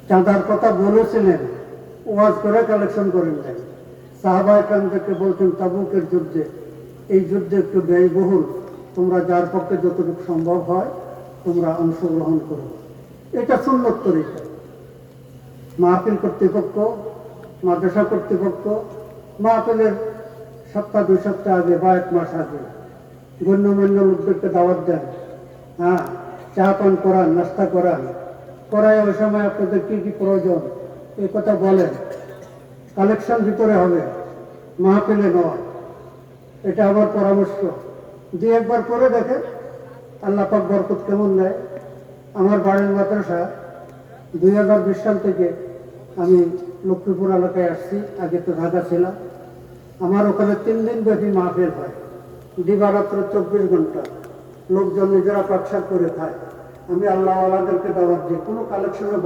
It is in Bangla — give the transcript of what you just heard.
চাঁদার কথা বলেছিলেন, ওয়াজ করে কালেকশন করেন নাই। সাহাবা একরামদেরকে বলছেন তাবুকের যুদ্ধে, এই যুদ্ধে একটু ব্যয়বহুল, তোমরা যার পক্ষে যতটুকু সম্ভব হয় তোমরা অংশগ্রহণ করো। এটা সুন্নত তরিকা। মাহফিল কর্তৃপক্ষ, মাদ্রাসা কর্তৃপক্ষ মাহফিলের সপ্তাহ 2 সপ্তাহ আগে বা 1 মাস আগে গণ্যমান্য লোকদেরকে দাওয়াত দেন, হ্যাঁ, চা পান করান, নাস্তা করান, করায় ওই সময় আপনাদের কী কী প্রয়োজন এই কথা বলেন। কালেকশন ভিতরে হবে, মাহফিলে নয়। এটা আমার পরামর্শ। 2 একবার করে দেখে আল্লাহ পাক বরকত কেমন নেয়। আমার বাড়ির মাদ্রাসা 2020 সাল থেকে আমি লক্ষ্মীপুর এলাকায় আসছি, আগে তো ঢাকা ছিলাম। আমার ওখানে 3 দিন ব্যাপী মাহফিল হয়, দিবারাত্র 24 ঘন্টা। লোকজন নিজেরা পাকশাক করে খায়। আমি আল্লাহওয়ালাদেরকে দাওয়াত দিই, কোনো কালেকশনে